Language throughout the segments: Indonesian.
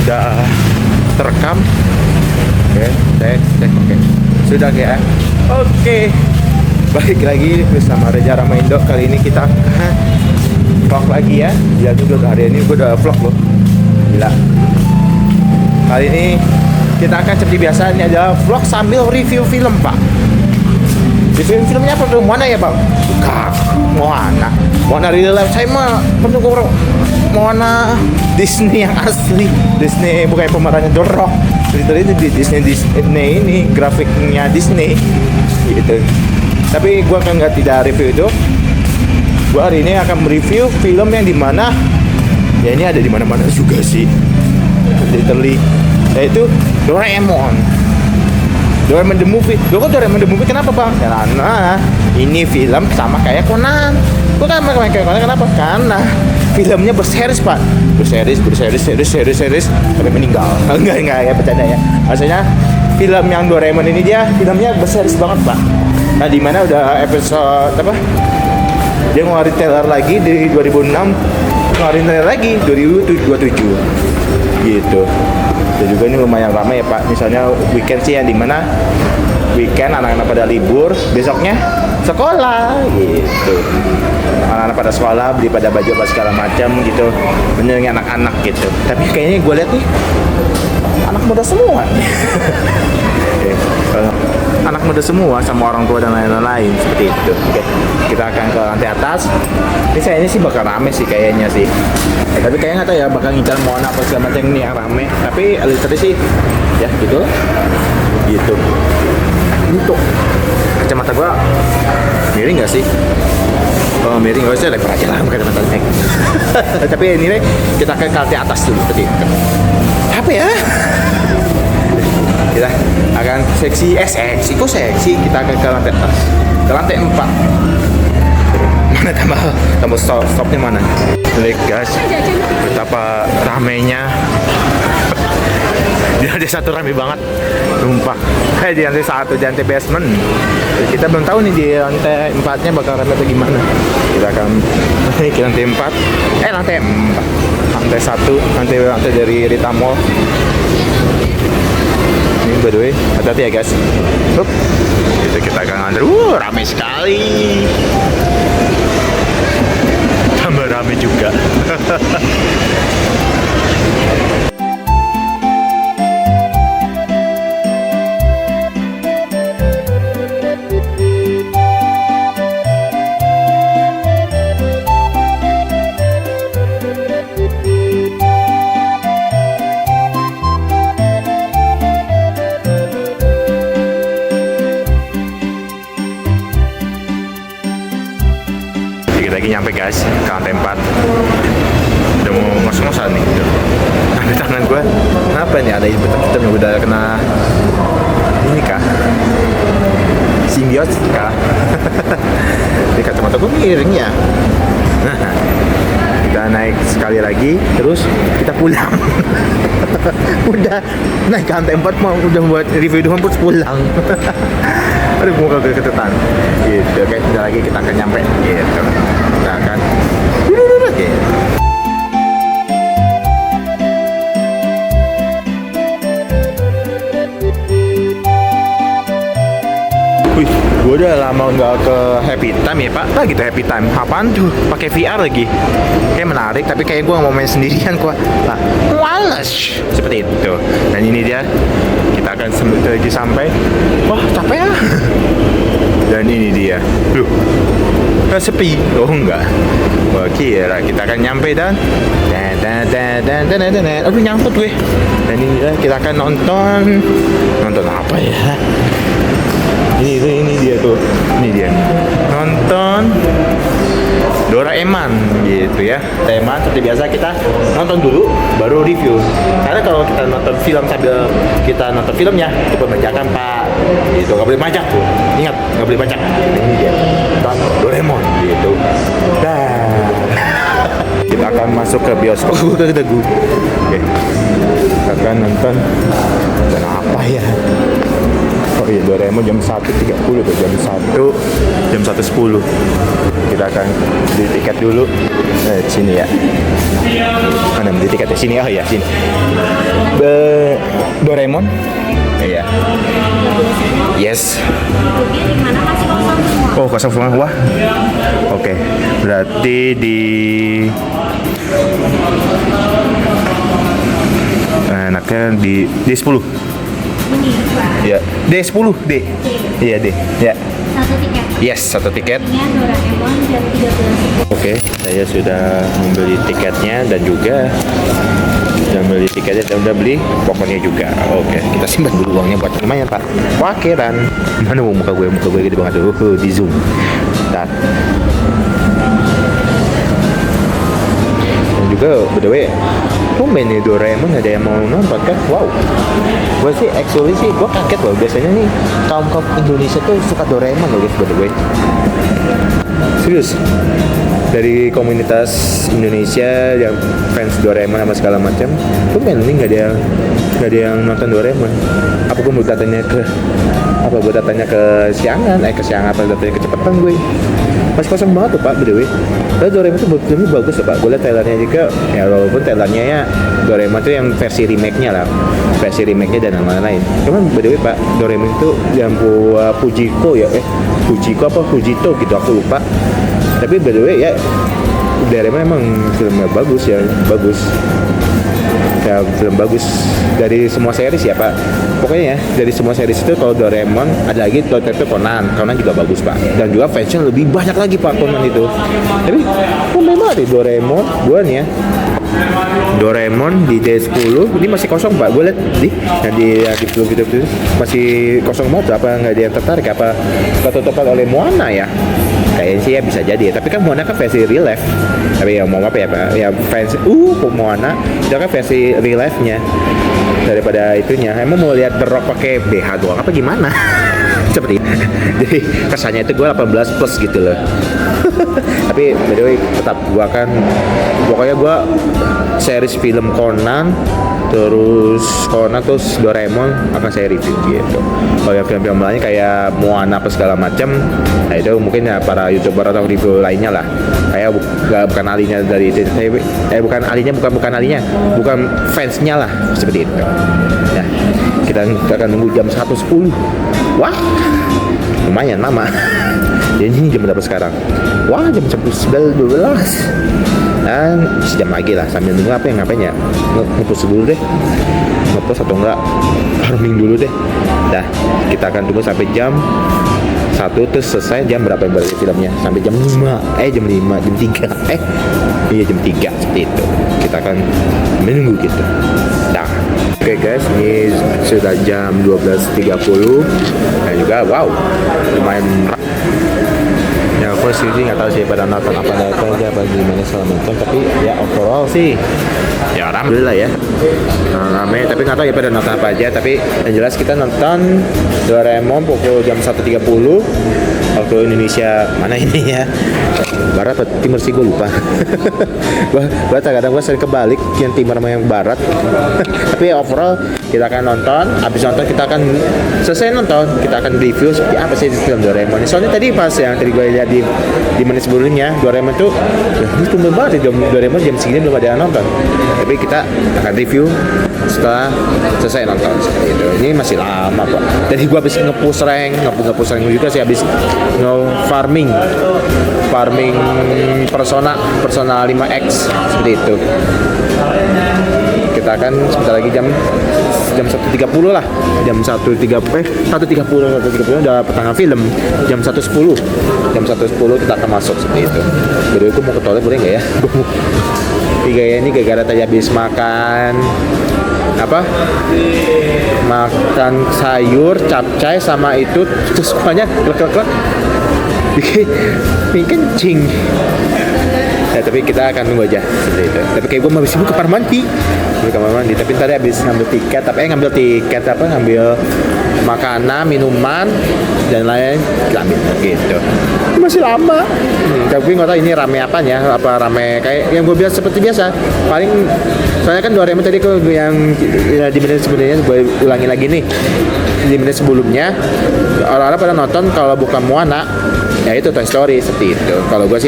udah terekam. Oke, cek. Oke, sudah ya. Oke, balik lagi bersama Reza Ramaindo. Kali ini kita vlog lagi ya. Ya udah hari ini gue udah vlog loh. Gila. Kali ini kita akan seperti biasa, ini adalah vlog sambil review film, Pak. Review filmnya apa tuh? Moana ya, Bang? Bukan, Moana real life. Saya mah pendukung Moana Disney yang asli. Disney bukan pemerannya The Rock. Literally di Disney ini grafiknya Disney gitu. Tapi gua kan tidak review itu. Gua hari ini akan mereview film yang dimana ya ini ada di mana-mana juga sih. Literally, yaitu Doraemon the movie. Kok Doraemon the movie kenapa, Bang? Karena ini film sama kayak Conan. Bukan kayak Conan, kenapa? Karena filmnya berseries, Pak. Berseries sampai meninggal. Enggak ya, bercanda ya. Maksudnya film yang Doraemon ini dia filmnya berseries banget, Pak. Nah, di mana udah episode apa? Dia ngeluarin trailer lagi di 2006, ngeluarin trailer lagi 2027. Gitu. Dan juga ini lumayan ramai ya, Pak. Misalnya weekend sih yang dimana weekend anak-anak pada libur, besoknya sekolah gitu. Anak-anak pada sekolah, beli pada baju apa segala macam gitu, menyenangi anak-anak gitu. Tapi kayaknya gue lihat nih anak muda semua nih. Anak muda semua sama orang tua dan lain-lain seperti itu. Oke, kita akan ke lantai atas. Ini saya ini sih bakal rame sih kayaknya sih. Tapi kayaknya nggak tahu ya bakal ngincar Moana apa segala macam ini yang rame. Tapi literally sih ya gitu. Itu kacamata gua miring nggak sih? Oh miring, nggak usah lebar aja lah kacamata nek. Tapi ini nih kita ke lantai atas dulu tadi. Apa ya? Kita akan seksi kok seksi, kita akan ke lantai atas, ke lantai 4. Mana tambah stopnya mana? Lihat guys, betapa ramainya. Di lantai 1 ramai banget, sumpah. Di lantai 1, di lantai basement. Kita belum tahu nih di lantai 4-nya bakal ramai atau gimana. Kita akan ke lantai 4. Lantai 4. Lantai 1, lantai dari Rita Mall. Ini by the way, hati-hati ya guys. Kita akan nganter. Ramai sekali. Tambah ramai juga. Lagi nyampe guys ke lantai 4. Udah mau ngos-ngosan nih. Di tangan gue kenapa nih ada hitam-hitam yang udah kena ini kah? Simbios kah? Di kacamata gue miring ya. Kita naik sekali lagi terus kita pulang. Udah naik ke lantai 4 mau udah buat review doang terus pulang. Aduh muka gue ketetan gitu. Oke, udah lagi kita akan nyampe gitu. Kita akan gitu. Wih, gue udah lama nggak ke Happy Time ya, Pak. Gitu Happy Time. Apaan tuh? Pakai VR lagi. Kayak menarik, tapi kayak gue mau main sendirian kok. Nah, males. Seperti itu. Dan ini dia. Kita akan lagi sampai. Wah, capek ya. Dan ini dia. Loh. Sepi. Oh enggak. Wah, kira kita akan nyampe dan aduh nyangkut gue. Dan ini dia, kita akan nonton apa ya? Ini dia tuh. Ini dia. Nonton Doraemon gitu ya. Tema seperti biasa kita nonton dulu baru review. Karena kalau kita nonton film sambil kita nonton filmnya itu pembajakan, Pak. Gitu, nggak boleh pajak tuh. Ingat, nggak boleh pajak. Ini dia. Nonton Doraemon gitu. Kita akan masuk ke bioskop. Oke. Kita akan nonton dan apa ya? iya, Doraemon jam 1.30 tuh, jam 1.10. Kita akan beli tiket dulu. Di sini ya. Mana beli tiket di sini? Oh ya, sini. Doraemon. Iya. Yes. Oh, kosong semua. Wah. Oke. Berarti di enaknya di D10. Ya, D10, D. Iya, D. Ya. Satu tiket. Yes, satu tiket. Doraemon jam 13. Oke, saya sudah membeli tiketnya dan juga udah beli popcornnya juga. Oke, kita simpan dulu uangnya buat lumayan, Pak. Wakiran. Mana mau muka gue gede banget tuh. Di zoom. Dan juga by the way, tumben nih Doraemon ada yang mau nonton kan. Wow, gue sih actually sih gue kaget loh. Biasanya nih kaum Indonesia tuh suka Doraemon loh guys, by the way. Serius, dari komunitas Indonesia yang fans Doraemon sama segala macam, tumben ini nggak ada yang nonton Doraemon. Apa gue mau datanya ke siangan apa datanya kecepatan gue. Masih kosong banget tuh Pak, by the way. Tapi Doraemon tuh filmnya bagus loh Pak. Gue liat trailernya juga, ya walaupun trailernya ya Doraemon tuh yang versi remake-nya lah, dan lain-lain. Cuman by the way Pak, Doraemon itu yang buat Fujiko apa Fujito gitu, aku lupa. Tapi by the way ya, Doraemon emang filmnya bagus. Ya, film bagus dari semua series ya Pak. Pokoknya ya, dari semua series itu kalau Doraemon, ada lagi itu Conan juga bagus Pak. Dan juga fansnya lebih banyak lagi Pak Conan itu. Tapi memang ada Doraemon, nih ya. Doraemon di D10 ini masih kosong Pak. Gue liat di film itu masih kosong banget. Apa nggak ada yang tertarik? Apa ketutupan oleh Moana ya? Kayaknya sih ya bisa jadi ya. Tapi kan Moana kan versi real life. Tapi ya mau apa ya Pak? Ya fans Moana itu kan versi real life-nya daripada itunya. Emang mau lihat The Rock pakai BH doang apa gimana? Seperti itu. Jadi kesannya itu gue 18 plus gitu loh. Tapi by the way tetap pokoknya gue series film Conan terus Doraemon akan saya review gitu. Kalau yang film-film lainnya kayak Moana apa segala macam, nah itu mungkin ya para YouTuber atau review lainnya lah. Kayak bukan ahlinya dari itu. Bukan fansnya lah seperti itu. Nah, kita akan nunggu jam 1.10. Wah, lumayan lama. Jadi jam berapa sekarang? Wah, jam 11.12. Dan sejam lagi lah sambil nunggu ngapain ya, ngepus dulu deh, atau enggak farming dulu deh. Dah, kita akan tunggu sampai jam 1 terus selesai. Jam berapa yang berarti filmnya? Sampai jam 5 jam 3 iya jam 3 seperti itu. Kita akan menunggu gitu. Dah. Oke guys, ini sudah jam 12.30 dan juga wow, lumayan ya aku sih nggak tahu sih pada nonton apa aja gimana segala macam, tapi ya overall sih ya alhamdulillah ya ramai. Tapi nggak tahu ya pada nonton apa aja, tapi yang jelas kita nonton Doraemon pukul jam 1.30 waktu Indonesia mana ini ya, barat atau timur sih gue lupa. Gue kadang gue sering kebalik yang timur sama yang barat. Tapi overall kita akan nonton, habis nonton kita akan selesai nonton, kita akan review seperti apa sih film Doraemon. Soalnya tadi pas yang tadi gue lihat di menit sebelumnya Doraemon tuh ini tumben banget ya, Doraemon jam segini belum ada yang nonton. Tapi kita akan review setelah selesai nonton seperti itu. Ini masih lama Pak. Tadi gue habis nge-push rank juga sih, habis farming Persona 5X seperti itu. Kita akan sebentar lagi jam 1.30 lah, jam 1.30 udah pertengahan film. Jam 1.10 kita akan masuk seperti itu. Jadi aku mau ke toilet boleh nggak ya? Ini gara-gara tadi habis makan sayur capcay sama itu terus semuanya klek bikin kencing. Ya, tapi kita akan tunggu aja seperti itu. Tapi kayak gue habis ke kamar mandi. Tapi tadi habis ngambil tiket makanan, minuman dan lain gitu. Masih lama. Tapi nggak tahu ini rame apanya, apa rame kayak yang gue biasa seperti biasa. Paling soalnya kan Doraemon tadi yang ya, di menit sebelumnya gue ulangi lagi nih. Di menit sebelumnya orang-orang pada nonton kalau bukan Moana ya itu Toy Story seperti itu. Kalau gue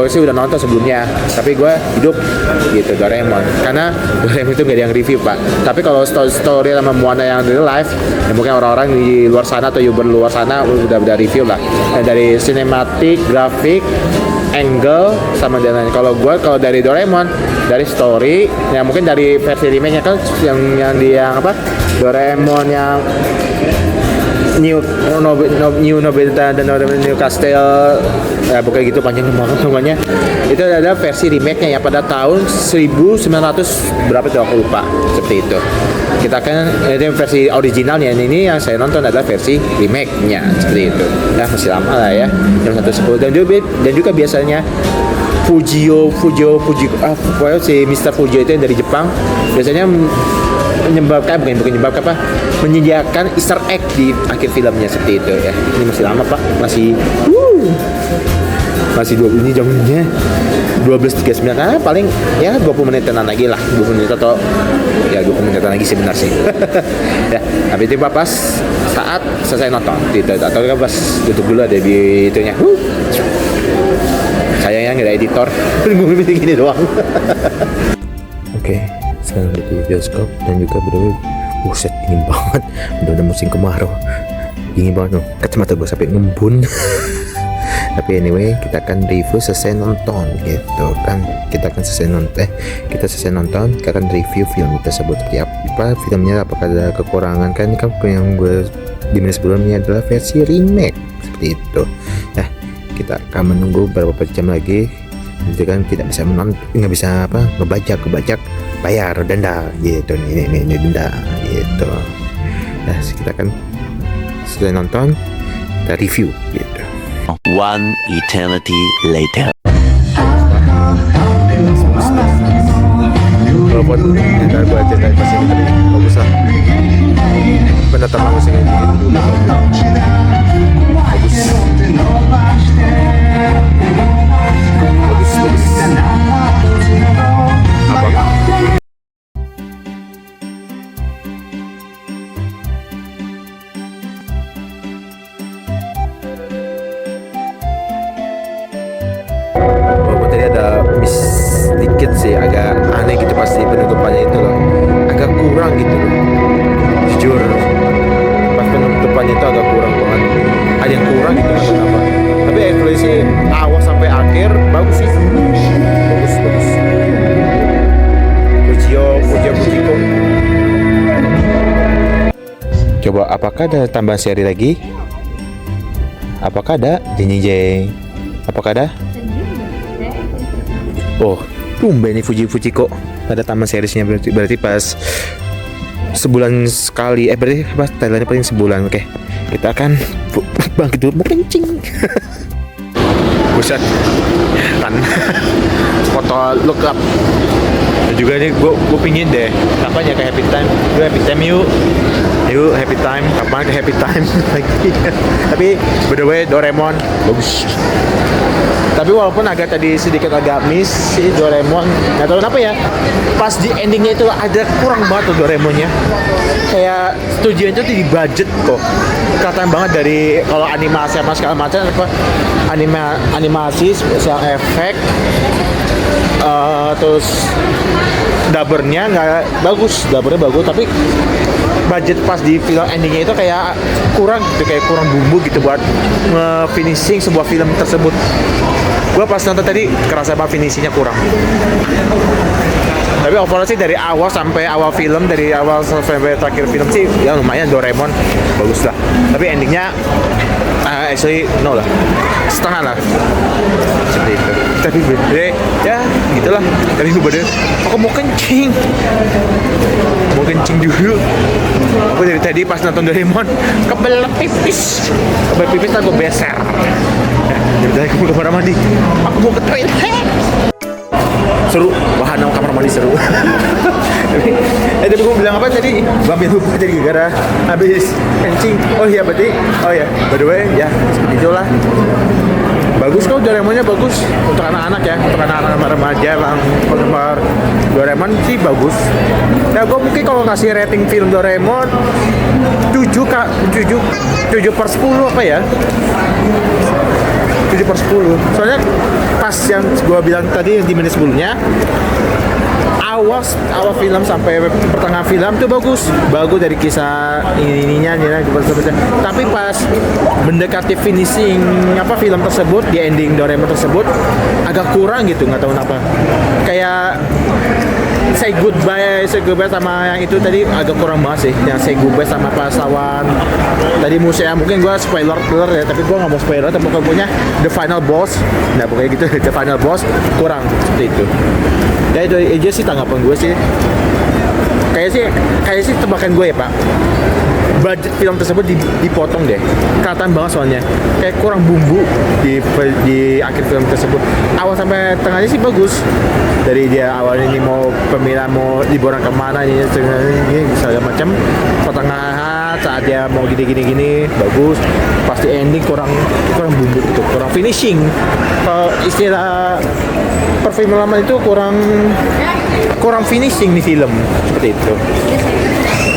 sih udah nonton sebelumnya, tapi gue hidup gitu Doraemon karena Doraemon itu gak ada yang review pak. Tapi kalau story sama Moana yang real life ya mungkin orang-orang di luar sana atau youtuber luar sana udah review lah. Dari sinematik, grafik, angle sama dan lain. Kalau dari Doraemon dari story ya mungkin dari versi remake-nya kan yang Doraemon yang New Nobita dan New Castle ya bukan gitu panjang namanya. Itu adalah versi remake-nya ya pada tahun 1900 berapa tuh aku lupa seperti itu. Kita kan itu versi originalnya, ini yang saya nonton adalah versi remake-nya seperti itu. Ya masih lama lah ya, jam 1:10 dan juga biasanya Fujio si Mr. Fujio itu yang dari Jepang biasanya menyediakan Easter egg di akhir filmnya seperti itu ya. Ini masih lama pak, masih 20 ini jamnya 12:39 paling ya 20 menitan lagi lah, 20 menit atau ya 20 menitan lagi sebenarnya sih. Ya, habis itu pas saat selesai nonton gitu atau kan pas tutup dulu ada di itunya. Sayangnya nggak ada editor, gue bikin gini doang. Oke, sekarang udah di bioskop dan juga bener-bener buset dingin banget, udah musim kemarau, dingin banget tuh, kacamata gue sampai ngembun. Tapi anyway, kita akan review selesai nonton gitu kan. Kita selesai nonton, kita akan review film tersebut seperti apa filmnya, apakah ada kekurangan kan. Ini kan yang gue di menit sebelumnya adalah versi remake seperti itu. Nah, kita akan menunggu beberapa jam lagi. Itu kan tidak bisa nggak bisa ngebajak bayar denda gitu. Ini denda gitu. Nah, kita akan selesai nonton, kita review gitu. One eternity later. Walaupun kita baca dari pas ini tadi bagus lah. Pendatang musiknya gitu dulu. Bagus. Apa? Tadi ada miss dikit sih, agak aneh gitu pasti penutupannya itu loh, agak kurang gitu loh, jujur pas penutupannya itu agak kurang banget, ada yang kurang gitu nggak tahu kenapa. Tapi evaluasi awal sampai akhir bagus sih, bagus. Fujiko. Coba apakah ada tambahan seri lagi? Apakah ada jeng? Apakah ada? Oh, tumben nih Fujiko ada taman seriesnya, berarti pas sebulan sekali berarti pas Thailandnya paling sebulan. Oke, kita akan bangkit dulu mau kencing. Buset kan foto look up juga nih, gue pingin deh kapan ya ke Happy Time. Yuk Happy Time, kapan ke Happy Time lagi. Tapi by the way Doraemon bagus. Tapi walaupun agak miss si Doraemon, nggak tahu kenapa ya, pas di endingnya itu ada kurang banget tuh Doraemonnya. Kayak tujuannya tuh di budget kok, kelihatan banget dari kalau animasi sama segala macam animasi spesial efek, terus dubbernya bagus, tapi budget pas di film endingnya itu kayak kurang bumbu gitu buat finishing sebuah film tersebut. Gue pas nonton tadi kerasa banget finishingnya kurang. Tapi overall sih dari awal sampai awal film, dari awal sampai terakhir film sih ya lumayan, Doraemon bagus lah. Tapi endingnya actually no lah, setengah lah seperti itu. Tapi beda ya gitulah. Tapi gue beda aku mau kencing dulu. Aku dari tadi pas nonton Doraemon kebelet pipis aku beser. Dari tadi aku mau ke kamar mandi, aku mau ke toilet. seru. Wah, nama kamar mandi seru. Tapi gue bilang apa tadi? Hampir lupa jadi gara habis kencing. Oh iya berarti. Oh ya, by the way ya seperti itulah. Bagus kok Doraemonnya, bagus untuk anak-anak ya, untuk anak-anak remaja yang penggemar Doraemon sih bagus. Ya gue mungkin kalau ngasih rating film Doraemon 7 per 10 apa ya? 7 per 10. Soalnya pas yang gue bilang tadi di menit sebelumnya, awal film sampai pertengahan film tuh bagus dari kisah ininya tapi pas mendekati finishing film tersebut, di ending Doraemon tersebut agak kurang gitu, nggak tahu kenapa, kayak say goodbye sama yang itu tadi agak kurang banget sih, yang say goodbye sama pahlawan tadi musuhnya. Mungkin gue spoiler ya, tapi gue nggak mau spoiler, tapi pokoknya the final boss, nah pokoknya gitu, the final boss kurang seperti itu ya. Itu aja sih tanggapan gue sih. Kayak sih tebakan gue ya Pak, budget film tersebut dipotong deh, kelihatan banget soalnya kayak kurang bumbu di akhir film tersebut. Awal sampai tengahnya sih bagus, dari dia awal ini mau pemilihan mau liburan kemana ini segala macam, pertengahan saat dia mau gini bagus, pasti ending kurang bumbu gitu, kurang finishing. Istilah perfilman itu kurang finishing nih film, seperti itu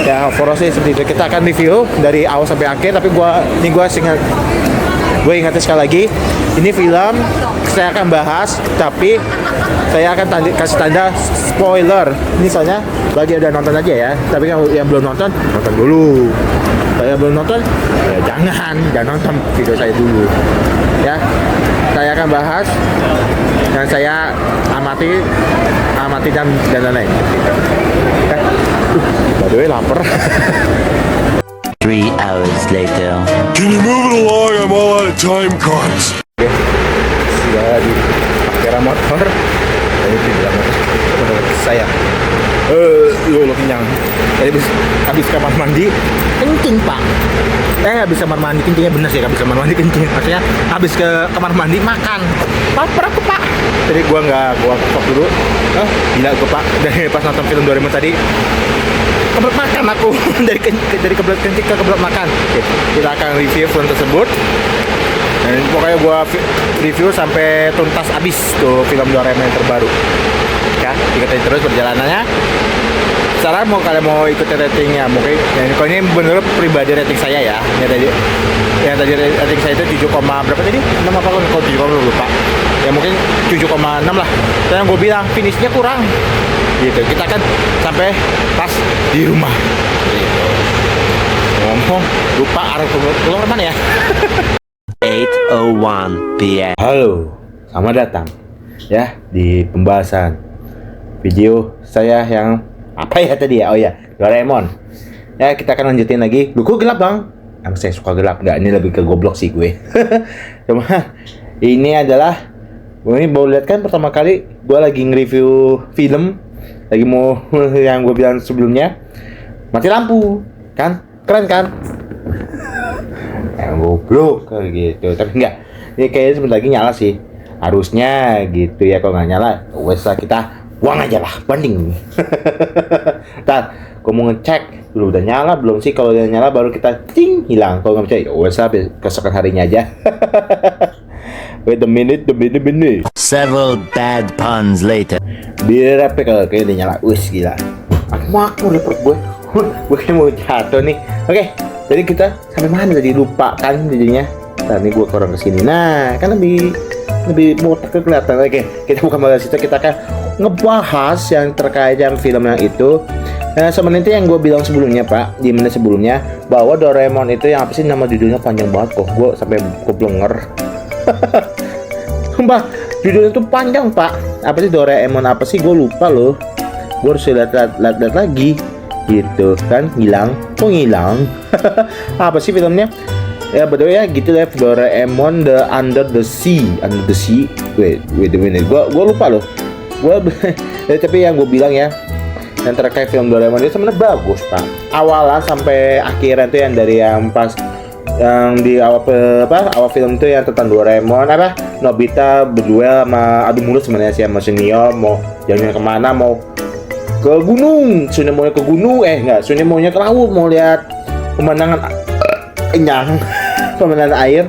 ya. For us sih seperti itu. Kita akan review dari awal sampai akhir, tapi gue ingatkan sekali lagi, ini film saya akan bahas, tapi saya akan kasih tanda spoiler. Ini soalnya bagi yang udah nonton aja ya, tapi yang belum nonton dulu. Kalau yang belum nonton ya jangan nonton video saya dulu ya. Saya akan bahas dan saya amati dan lain-lain. By the way, lapar. 3 hours later. Can you move it along? I'm all out of time cards. Oke, sudah di parkiran motor. Tadi bilang saya, lo kenyang. Tadi habis kamar mandi kencing Pak. Habis kamar mandi kencingnya bener sih, habis kamar mandi kencing. Maksudnya habis ke kamar mandi makan. Lapar aku Pak. Jadi gua stop dulu. Gila gua Pak. Dari pas nonton film Doraemon tadi, kebelet makan aku. dari kebelet kencing ke kebelet makan. Oke, kita akan review film tersebut. Dan pokoknya gua review sampai tuntas abis tuh film Doraemon yang terbaru. Ya, ikutin terus perjalanannya. Sekarang kalian mau ikutin ratingnya, mungkin kalau ini bener pribadi rating saya ya. Yang tadi rating saya itu 7, berapa tadi? 6 apa kalau 7, lupa. Ya mungkin 7,6 lah. Dan yang gue bilang finishnya kurang. Gitu. Kita kan sampai pas di rumah. Gitu. Ngomong lupa arah keluar mana ya? 8:01 p.m. Halo, selamat datang ya di pembahasan video saya yang apa ya tadi ya? Oh ya, Doraemon. Ya kita akan lanjutin lagi. Lu kok gelap bang? Emang saya suka gelap nggak? Ini lebih ke goblok sih gue. Cuma ini adalah, ini baru lihat kan pertama kali gue lagi nge-review film, lagi mau yang gue bilang sebelumnya mati lampu, kan? Keren kan? Goblok kayak gitu, tapi enggak. Ini kayaknya sebentar lagi nyala sih. Harusnya gitu ya, kalau nggak nyala, wes kita buang aja lah, banding. Ntar, gue mau ngecek dulu udah nyala belum sih. Kalau udah nyala baru kita ting hilang. Kalau nggak percaya, wes keesokan harinya aja. Wait a minute. Several bad puns later. Direpek kalau kayaknya udah nyala, wes gila. Aku repot gue. Gue kayak mau jatuh nih. Oke, jadi kita sampai mana tadi, lupa kan jadinya. Nah ini gue kurang kesini. Nah kan lebih botak kelihatan. Oke, kita bukan bahas itu, kita akan ngebahas yang terkait yang film yang itu. Nah sebenarnya yang gue bilang sebelumnya Pak, di menit sebelumnya, bahwa Doraemon itu yang apa sih, nama judulnya panjang banget kok. Gue sampai blenger. Sumpah judulnya tuh panjang Pak. Apa sih Doraemon apa sih, gue lupa loh. Gue harus lihat lagi gitu kan. Kok ngilang. Apa sih filmnya ya, betul ya gitu ya, Doraemon Under the Sea. Wait a minute, gue lupa loh. Tapi yang gue bilang ya, yang terkait film Doraemon itu sebenarnya bagus Pak. Awalan sampai akhiran tuh yang dari yang pas yang di awal film itu yang tentang Doraemon Nobita berduel sama adu mulut sebenarnya sih sama Suneo, mau jalan kemana, mau ke gunung, Suneo maunya ke gunung, Suneo maunya ke laut, mau lihat pemandangan kenyang pemandangan air.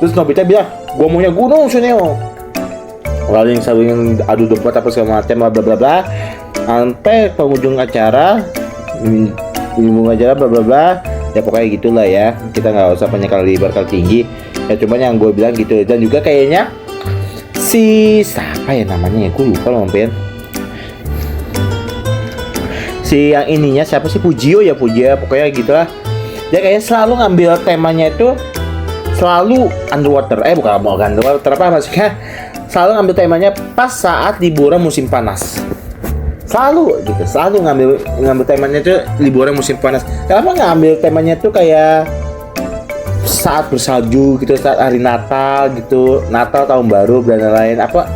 Terus Nobita bilang, gua maunya gunung Suneo. Lalu yang saling adu debat apa segala macam bla bla bla sampai penghujung acara bla bla bla. Ya pokoknya gitulah ya, kita nggak usah banyak kali lebar kali tinggi ya, cuman yang gue bilang gitu. Dan juga kayaknya si siapa ya namanya ya, gue lupa loh mampir. Si yang ininya siapa sih, Fujio pokoknya gitulah. Dia kayaknya selalu ngambil temanya itu selalu underwater, bukan underwater apa maksudnya, selalu ngambil temanya pas saat liburan musim panas. Selalu ngambil temanya itu liburan musim panas. Kenapa nggak ambil temanya tuh kayak saat bersalju gitu, saat hari Natal gitu, Natal, tahun baru dan lain-lain. Apa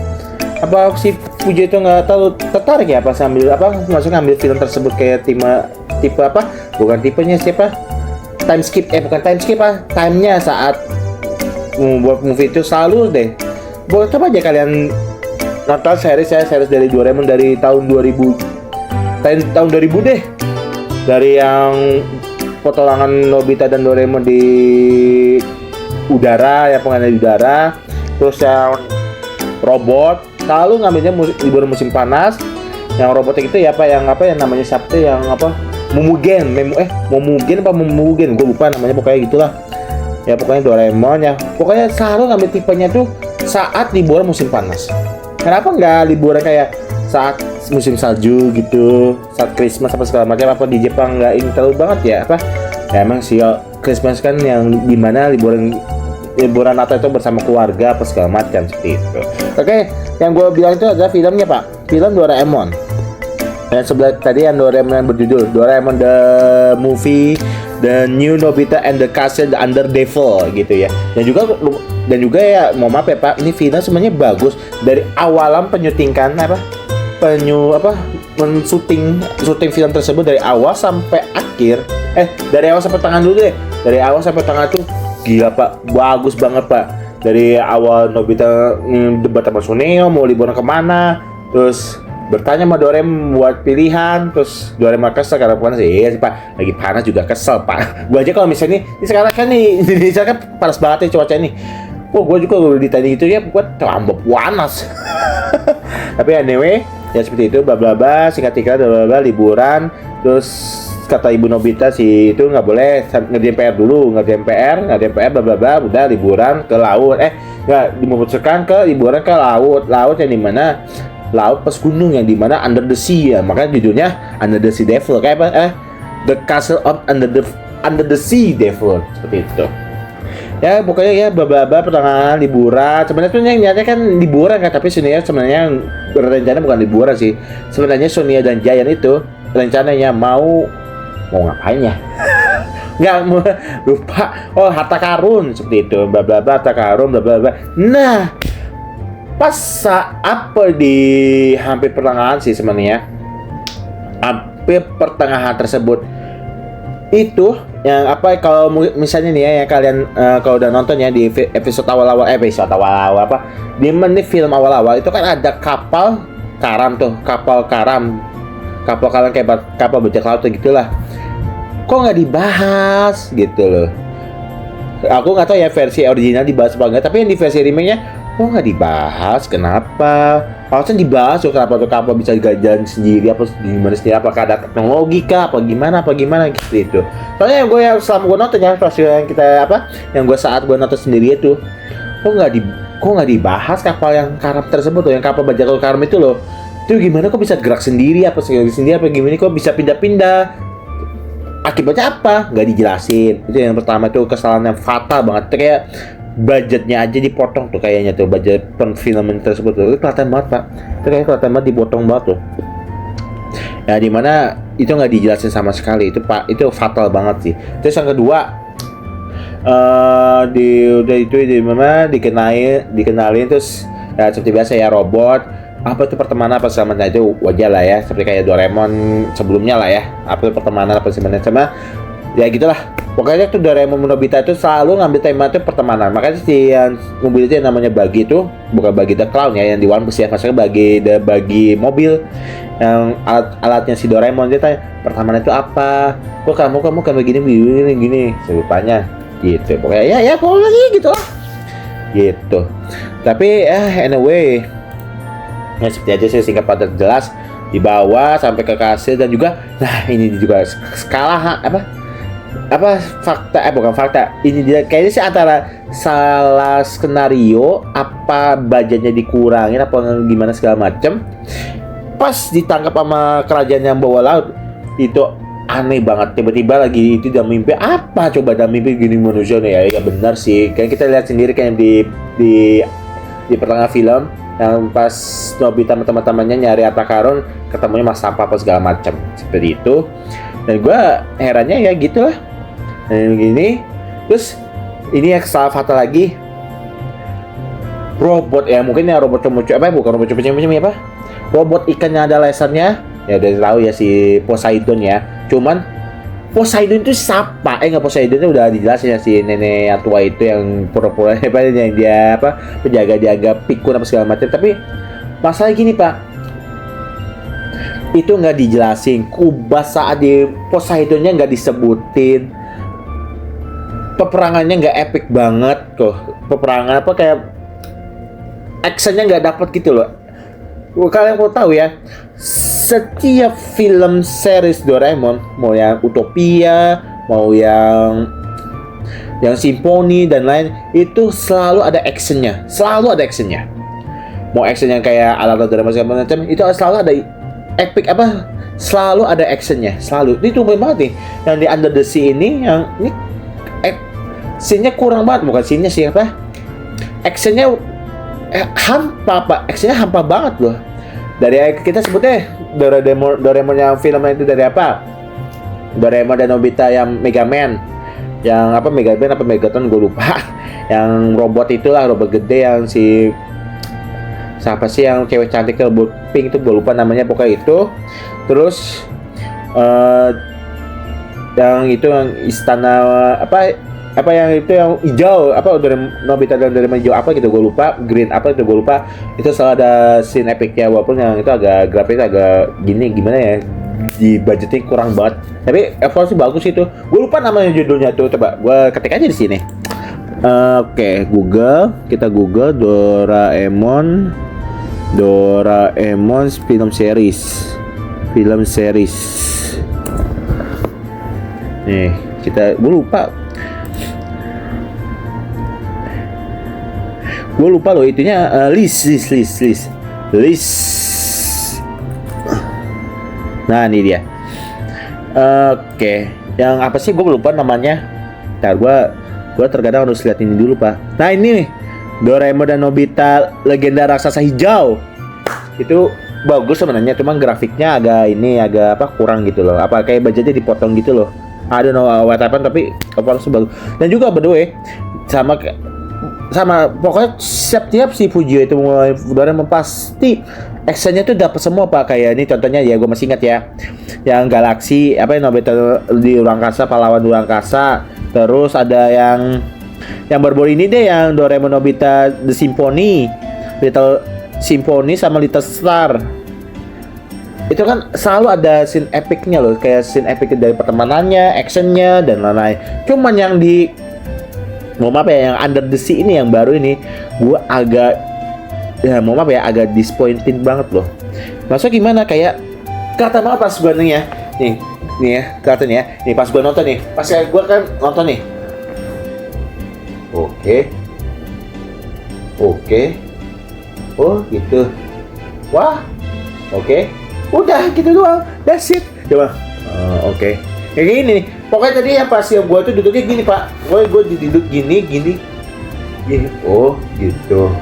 si Puja itu nggak tahu tertarik ya pas maksudnya ngambil film tersebut kayak tipe apa, bukan tipenya siapa, time skip timenya saat membuat movie itu selalu deh. Boleh coba aja kalian nonton series dari Doraemon dari tahun 2000 deh, dari yang petualangan Nobita dan Doraemon di udara, ya pengen di udara, terus yang robot selalu ngambilnya liburan musim panas. Yang robotnya itu ya yang namanya siapa yang Momugen, gue lupa namanya, pokoknya gitulah ya, pokoknya Doraemon ya, pokoknya selalu ngambil tipenya tuh saat liburan musim panas. Kenapa nggak liburan kayak saat musim salju gitu, saat Christmas apa segala macam, apa di Jepang nggak ini terlalu banget ya ya emang sih Christmas kan yang dimana liburan Natal itu bersama keluarga apa segala macam seperti itu. Oke, yang gue bilang itu adalah filmnya film Doraemon. Dan sebelah tadi yang Doraemon yang berjudul Doraemon the Movie, The New Nobita and the Castle Under Devil gitu ya. Dan juga ya, mohon maaf ya Pak, ini film sebenarnya bagus dari awalan penyutingan syuting film tersebut dari awal sampai akhir. Dari awal sampai tengah dulu deh. Dari awal sampai tengah tuh gila Pak, bagus banget Pak. Dari awal Nobita debat sama Suneo mau liburan kemana, terus bertanya sama Doraemon buat pilihan, terus Doraemon kesel karena panas. Iya sih Pak, lagi panas juga kesel Pak. Gua aja kalau misalnya ini sekarang kan nih Indonesia kan panas banget nih cuaca ini. Gua juga kalau ditanya gitu ya, gua terlalu panas. Tapi anyway, ya seperti itu, bla bla bla, singkat bla bla liburan. Terus kata Ibu Nobita sih itu nggak boleh ngerjain PR dulu, ngerjain PR bla bla bla, udah liburan ke laut. Nggak dimemutuskan ke liburan ke laut yang dimana laut pas gunung, yang dimana under the sea ya, makanya judulnya Under the Sea Devil, kayak apa The Castle of Under the Sea Devil, seperti itu ya. Pokoknya ya bla bla bla, pertengahan liburan sebenarnya tuh yang nyatanya kan liburan kan, tapi sebenarnya rencana bukan liburan sih sebenarnya. Sonia dan Giant itu rencananya mau ngapain ya nggak lupa, harta karun seperti itu, bla bla bla, harta karun bla bla bla. Nah pas di hampir pertengahan sih sebenarnya, hampir pertengahan tersebut itu yang kalau misalnya nih ya, yang kalian kalau udah nonton ya di episode awal-awal di menit film awal-awal itu kan ada kapal karam kayak kapal bajak laut gitulah. Kok nggak dibahas gitu loh. Aku nggak tahu ya versi original dibahas apa enggak, tapi yang di versi remake-nya kok nggak dibahas, kenapa? Harusnya dibahas tuh, kenapa tuh kapal bisa jalan sendiri, apa gimana sendiri, apakah ada teknologi kah, apa gimana gitu itu. Soalnya yang selama gue nonton ya, pas yang kita saat gue nonton sendiri itu, kok nggak dibahas kapal yang karam tersebut tuh, yang kapal bajak laut karam itu loh. Itu gimana kok bisa gerak sendiri, apa gimana kok bisa pindah-pindah, akibatnya apa, nggak dijelasin. Itu yang pertama, tuh kesalahan yang fatal banget. Itu kayak budgetnya aja dipotong tuh kayaknya tuh, budget perfilman tersebut tuh. Itu kelihatan banget Pak, itu kayak kelihatan banget dipotong banget tuh ya, dimana itu nggak dijelasin sama sekali. Itu Pak, itu fatal banget sih. Terus yang kedua, dikenalin terus ya seperti biasa ya, robot apa itu pertemanan apa sama itu wajar lah ya, seperti kayak Doraemon sebelumnya lah ya, apa itu pertemanan apa sih sama ya gitulah. Pokoknya tuh Doraemon Nobita itu selalu ngambil tema itu pertemanan. Makanya si yang mobil itu yang namanya Buggy itu bukan Buggy the Clown ya, yang di One Piece ya, maksudnya Buggy mobil yang alatnya si Doraemon. Dia tanya pertemanan itu apa? Kok kamu kan begini selupanya gitu. Pokoknya ya pokoknya gitu lah. Gitu. Tapi anyway, ya seperti aja sih, singkat padat jelas, dibawa sampai ke kasir. Dan juga nah ini juga skala bukan fakta, ini dia kayaknya sih antara salah skenario, apa budgetnya dikurangin apa gimana segala macem. Pas ditangkap sama kerajaan yang bawah laut itu aneh banget, tiba-tiba lagi itu dalam mimpi. Apa coba dalam mimpi gini manusia nih ya benar sih, kan kita lihat sendiri kayak di pertengahan film yang pas Nobita sama teman-temannya nyari harta karun, ketemunya mas sampah apa segala macam seperti itu. Dan gue herannya ya gitulah. Dan gini, terus ini yang salah fatal lagi, robot ya, mungkin ya robot bukan robot cumi-cumi apa? Robot ikannya ada lasernya. Ya udah tahu ya si Poseidon ya. Cuman Poseidon itu siapa? Nggak, Poseidonnya udah dijelasin ya, si nenek yang tua itu yang pura-pura yang dia penjaga dianggap pikun apa segala macam. Tapi masalah gini Pak, itu nggak dijelasin. Kubas saat di Poseidonnya nggak disebutin. Peperangannya nggak epic banget tuh. Peperangan kayak actionnya nggak dapet gitu loh. Kalian mau tahu ya, setiap film series Doraemon, mau yang Utopia, mau yang Symphony dan lain, itu selalu ada actionnya, Mau action yang kayak ala Doraemon segala macam, itu selalu ada epic selalu ada actionnya, selalu. Ini tumben banget nih, yang di Under the Sea ini, yang ini scene-nya kurang banget, bukan scene-nya sih actionnya hampa Pak, actionnya hampa banget loh. Dari kita sebutnya Doraemon yang filmnya itu dari apa? Doraemon dan Nobita yang Mega Man, yang Mega Man apa Megaton gue lupa. Yang robot itulah, robot gede yang siapa sih yang cewek cantik robot pink itu gue lupa namanya, pokoknya itu. Terus yang istana yang itu yang hijau dari Nobita dan Doraemon hijau gitu gue lupa, green itu gue lupa. Itu selalu ada scene epicnya, walaupun yang itu agak grafiknya agak gimana ya, di budgetnya kurang banget, tapi evaluasi bagus itu. Gue lupa namanya judulnya tuh, coba gue ketik aja di sini. Oke, kita Google Doraemon film series. Nih gue lupa loh itunya, list. Nah ini dia. Oke, yang apa sih gue lupa namanya. Ntar gue terkadang harus lihat ini dulu Pak. Nah ini nih, Doraemon dan Nobita Legenda Raksasa Hijau. Itu bagus sebenarnya, cuman grafiknya agak kurang gitu loh. Kayak budgetnya dipotong gitu loh. I don't know what happened, tapi bagus. Dan juga by the way, sama pokoknya setiap si Fujio itu mulai Doraemon pasti actionnya tuh dapat semua Pak. Kayak ini contohnya ya, gue masih ingat ya, yang galaksi Nobita di ruang angkasa, pahlawan ruang angkasa. Terus ada yang baru-baru ini deh, yang Doraemon Nobita The Symphony, Little Symphony sama Little Star. Itu kan selalu ada scene epicnya loh, kayak scene epic dari pertemanannya, actionnya dan lain-lain. Cuman yang yang Under the Sea ini, yang baru ini, gue agak disappointed banget loh. Maksudnya gimana, kayak kelihatan banget pas gue nih ya, kelihatan ya, nih pas gue nonton nih, pas gue kan nonton nih. Oke. Oh gitu. Wah. Oke. Udah gitu doang. That's it. Coba. Oke. Kayak gini nih. Pokoknya tadi yang pas yang gue tuh duduknya gini Pak. Gue duduk gini. Oh gitu.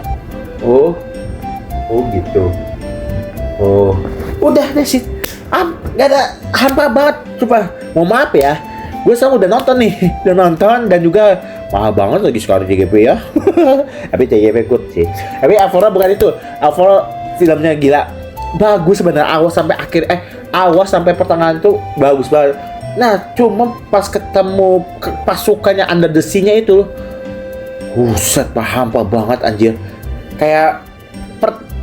Udah that's it. Gak ada, hampa banget. Coba. Mau maaf ya, gue sekarang udah nonton dan juga mahal banget lagi sekarang JGP ya. Tapi JGP good sih. Tapi Avora bukan itu. Avora filmnya gila, bagus sebenarnya. Awal sampai pertengahan itu bagus banget. Nah, cuma pas ketemu pasukannya Under the Sea-nya itu, buset, hampa banget anjir. Kayak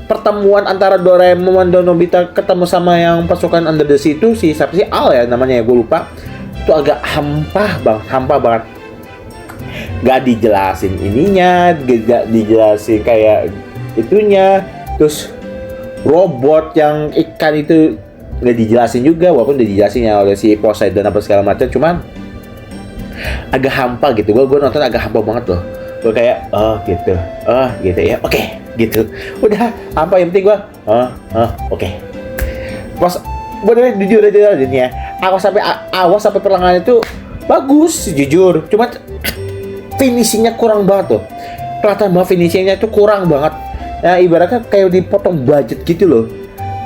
pertemuan antara Doraemon dan Nobita ketemu sama yang pasukan Under the Sea itu, si siapa sih, Al ya namanya ya, gue lupa. Itu agak hampa banget. Gak dijelasin ininya, gak dijelasin kayak itunya. Terus robot yang ikan itu nggak dijelasin juga, walaupun udah dijelasin ya oleh si Poseidon apa segala macam, cuman agak hampa gitu. Gue nonton agak hampa banget loh. Gue kayak gitu ya, oke, gitu. Udah hampa, yang penting gue oke. Pas bener jujur aja nih ya, awal sampai pertengahan itu bagus jujur, cuman finishingnya kurang banget tuh. Kelihatan banget finishingnya itu kurang banget. Nah, ibaratnya kayak dipotong budget gitu loh.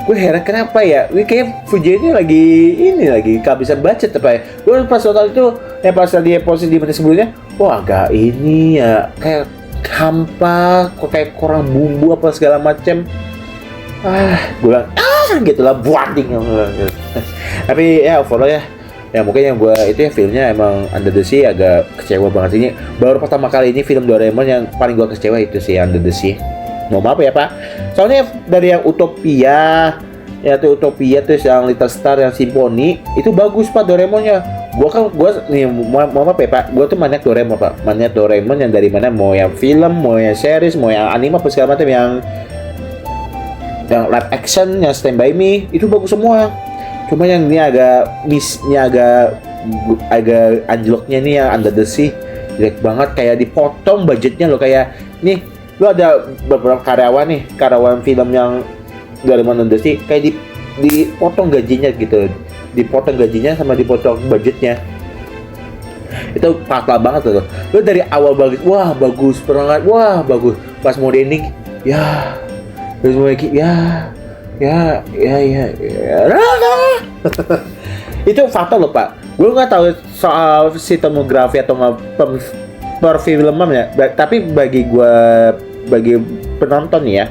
Gue heran kenapa ya, ini kayak Fuji ini lagi kehabisan budget apa ya. Gue pas nonton itu, pas di episode di menit sebelumnya, wah agak ini ya, kayak hampa, kok kayak kurang bumbu apa segala macem. Gue bilang, gitu lah, buanding. Tapi ya overall ya mungkin yang gue itu ya filmnya emang Under the Sea agak kecewa banget. Ini baru pertama kali ini film Doraemon yang paling gue kecewa itu sih Under the Sea. Mau maaf ya Pak, soalnya dari yang Utopia terus yang Little Star, yang Simphony itu bagus Pak Doraemonnya. Gue nih mau maaf ya Pak, gue tuh maniak Doraemon Pak, maniak Doraemon yang dari mana, mau yang film, mau yang series, mau yang anime apa segala macam, yang live action, yang Stand By Me itu bagus semua. Cuma yang ini agak missnya, agak anjloknya nih yang Under the Sea, jelek banget, kayak dipotong budgetnya loh. Kayak nih, lo ada beberapa karyawan film yang Doraemon Under the Sea, kayak dipotong gajinya gitu, dipotong gajinya sama dipotong budgetnya. Itu fatal banget loh. Lo dari awal bagus perangkat, wah bagus, pas mau ending ya, terus mau lagi ya. Itu fatal loh Pak. Gue nggak tahu soal sinematografi atau perfilman ya, tapi bagi penonton ya,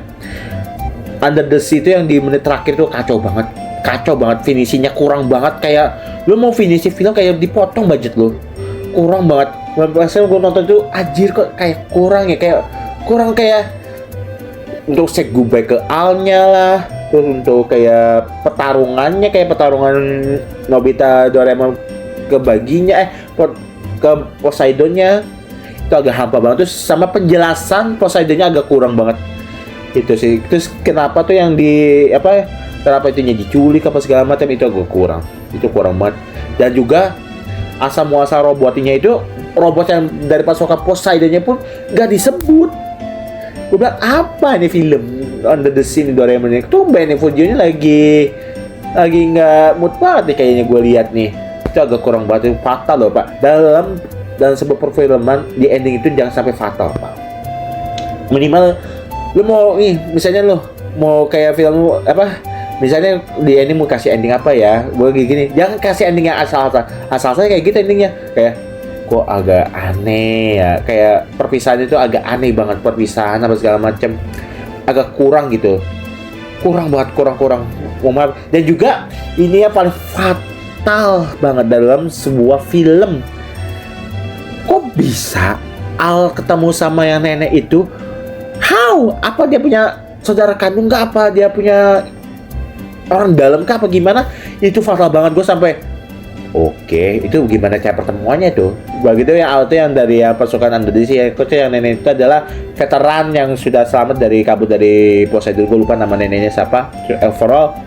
Under the Sea itu yang di menit terakhir tuh kacau banget, finishingnya kurang banget. Kayak lu mau finishing film kayak dipotong budget lu, kurang banget. Pasal gue nonton tuh anjir, kok kayak kurang ya, kayak untuk say goodbye ke Alnya lah, terus untuk kayak pertarungan Nobita Doraemon ke baginya ke Poseidonnya itu agak hampa banget. Terus sama penjelasan Poseidonnya agak kurang banget itu sih. Terus kenapa tuh yang kenapa itunya diculik apa segala macam, itu agak kurang banget. Dan juga asal muasal robotnya itu, robot yang dari pasukan Poseidonnya pun gak disebut. Gue bilang apa ini film Under the Sea Doraemon ini? Tumben nih Fuji-nya lagi nggak mood banget nih kayaknya, gue lihat nih. Itu agak kurang banget, itu fatal loh Pak. Dalam sebuah perfilman di ending itu jangan sampai fatal Pak. Minimal lu mau misalnya lu mau kayak film misalnya di ending mau kasih ending apa ya, gue gini, jangan kasih ending yang asal-asalan kayak gitu endingnya. Kayak kok agak aneh ya, kayak perpisahan itu agak aneh banget, perpisahan apa segala macam agak kurang gitu, kurang banget. Dan juga ini ya paling fatal banget dalam sebuah film, kok bisa Al ketemu sama yang nenek itu, apa dia punya saudara kandung nggak, apa dia punya orang dalam kah apa gimana? Itu fatal banget. Gue sampai oke, itu gimana cara pertemuannya tuh? Begitu ya, Al yang dari pasukan Under the Sea, yang nenek itu adalah veteran yang sudah selamat kabur dari Poseidon. Gue lupa nama neneknya siapa. Overall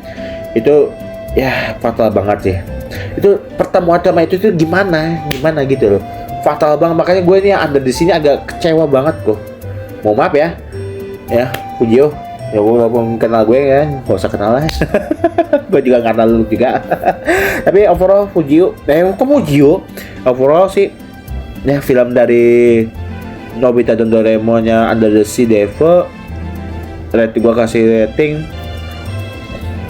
itu ya fatal banget sih. Itu pertemuan sama itu tuh gimana gitu loh. Fatal banget, makanya gue ini Under the Sea agak kecewa banget kok. Mau maaf ya Fujio. Ya walaupun kenal gue kan, gak usah kenal lah. Gue juga gak kenal lu juga. Tapi overall Fujio overall sih ya film dari Nobita dan Doraemon yang Under the Sea Devil, gue kasih rating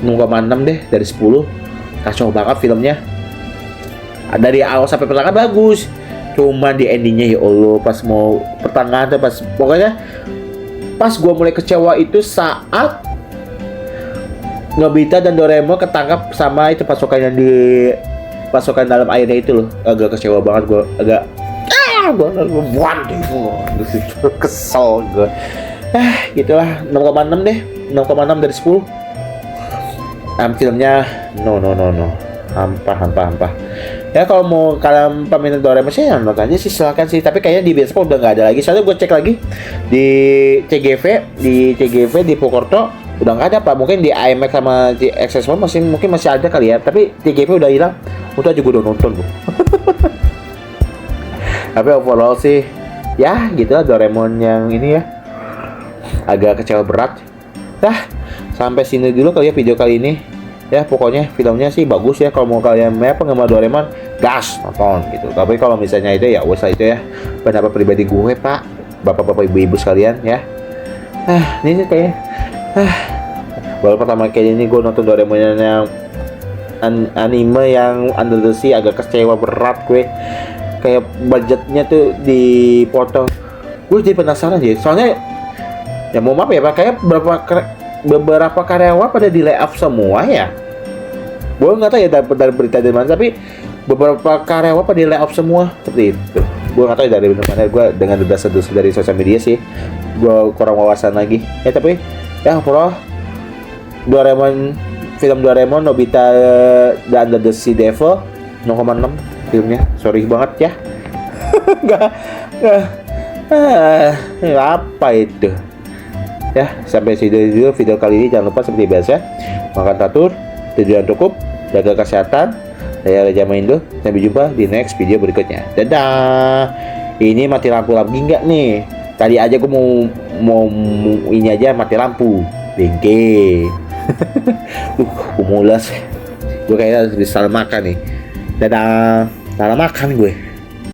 6,6 deh dari 10. Kacau banget filmnya, dari awal sampai pertengahan bagus, cuma di endingnya ya Allah, pas mau pertengahan tuh pas gue mulai kecewa itu saat Nobita dan Doraemon ketangkap sama itu pasukan yang di pasukan dalam airnya itu loh, agak kecewa banget gue, agak kesel gue. Gitulah, 6,6 deh, 6,6 dari 10. Filmnya no, hampa. Ya kalau mau kalian peminat Doraemon sih nonton aja sih, silakan sih. Tapi kayaknya di bioskop udah nggak ada lagi. Soalnya gue cek lagi di CGV di Purwokerto udah nggak ada pak. Mungkin di IMAX sama di Access Mall mungkin masih ada kali ya. Tapi CGV udah hilang. Udah juga udah nonton bu. Tapi overall sih ya gitulah Doraemon yang ini ya, agak kecewa berat. Sampai sini dulu kali ya video kali ini. Ya pokoknya filmnya sih bagus ya, kalau mau kalian penggemar Doraemon gas nonton gitu. Tapi kalau misalnya itu ya wes itu ya pendapat pribadi gue pak, bapak-bapak ibu-ibu sekalian ya. Ini kayak baru pertama kali ini gue nonton Doraemon yang anime yang Under the Sea, agak kecewa berat gue. Kayak budgetnya tuh dipotong. Gue jadi penasaran sih, soalnya ya mau maaf ya pak, kayak beberapa karyawan pada di layoff semua ya. Gue nggak tahu ya dari berita dari mana, tapi beberapa karyawan pada di layoff semua seperti itu. Gue nggak tahu ya dari mana, gue dengan desas-desus dari sosial media sih, gue kurang wawasan lagi. Tapi ya overall film Doraemon Nobita dan Under the Sea Devil 0,6 filmnya. Sorry banget ya. Apa itu? Ya, sampai sini dulu video kali ini. Jangan lupa seperti biasa makan teratur, tujuan cukup, jaga kesehatan. Saya Reja Maindo. Sampai jumpa di next video berikutnya. Dadah. Ini mati lampu lagi nggak nih? Tadi aja gue mau ini aja mati lampu. Bengke. Mulas. Gue kayaknya harus bisa makan nih. Dadah. Salah makan gue.